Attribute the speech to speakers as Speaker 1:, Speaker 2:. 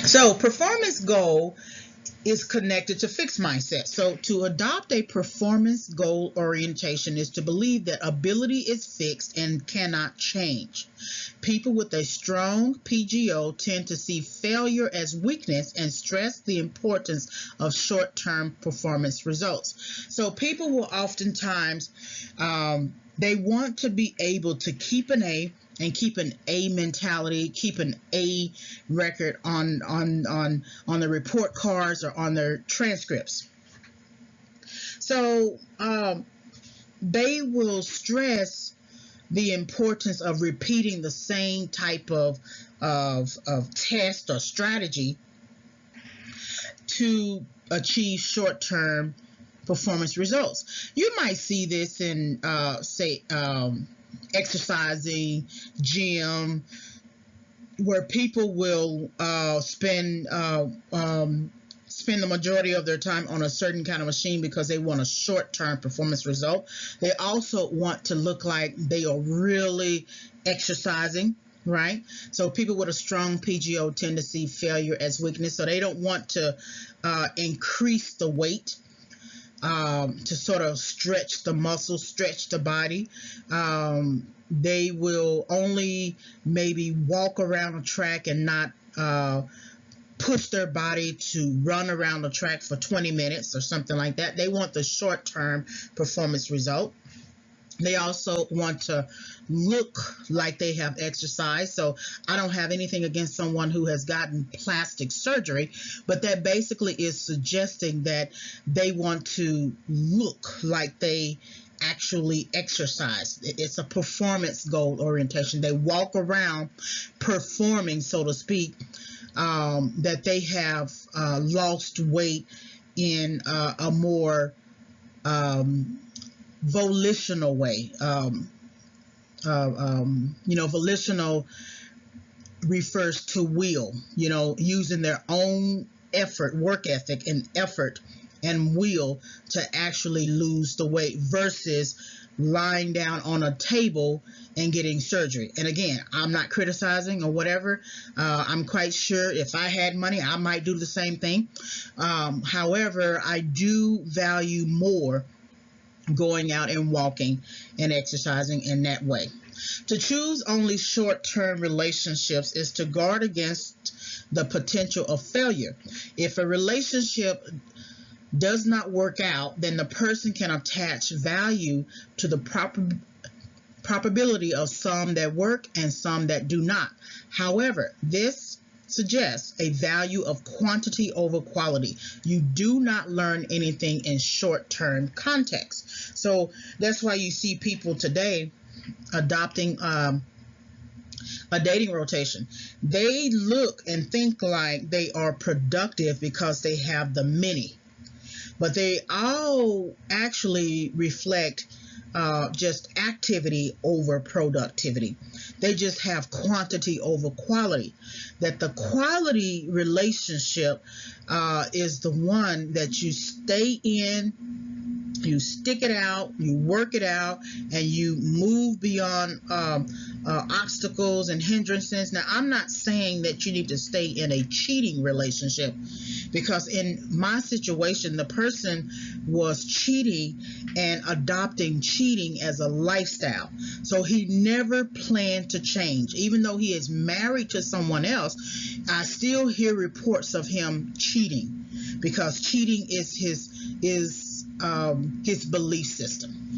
Speaker 1: So performance goal is connected to fixed mindset. So to adopt a performance goal orientation is to believe that ability is fixed and cannot change. People with a strong PGO tend to see failure as weakness and stress the importance of short-term performance results. So people will oftentimes they want to be able to keep an A and keep an A mentality, keep an A record on the report cards or on their transcripts. So they will stress the importance of repeating the same type of test or strategy to achieve short-term performance results. You might see this in say exercising, gym, where people will spend the majority of their time on a certain kind of machine because they want a short-term performance result. They also want to look like they are really exercising, right? So people with a strong PGO tend to see failure as weakness, so they don't want to increase the weight to sort of stretch the muscles, stretch the body. They will only maybe walk around a track and not push their body to run around the track for 20 minutes or something like that. They want the short-term performance result. They also want to look like they have exercised. So I don't have anything against someone who has gotten plastic surgery, but that basically is suggesting that they want to look like they actually exercise. It's a performance goal orientation. They walk around performing, so to speak, that they have lost weight in a more volitional way. Volitional refers to will, using their own effort, work ethic and effort and will to actually lose the weight versus lying down on a table and getting surgery. And again, I'm not criticizing or whatever. I'm quite sure if I had money, I might do the same thing. However, I do value more going out and walking and exercising in that way. To choose only short-term relationships is to guard against the potential of failure. If a relationship does not work out, then the person can attach value to the probability of some that work and some that do not. However, this suggests a value of quantity over quality. You do not learn anything in short-term context. So that's why you see people today adopting a dating rotation. They look and think like they are productive because they have the many, but they all actually reflect just activity over productivity. They just have quantity over quality. That the quality relationship is the one that you stay in, you stick it out, you work it out, and you move beyond obstacles and hindrances. Now, I'm not saying that you need to stay in a cheating relationship, because in my situation, the person was cheating and adopting cheating as a lifestyle. So he never planned to change. Even though he is married to someone else, I still hear reports of him cheating, because cheating is his belief system.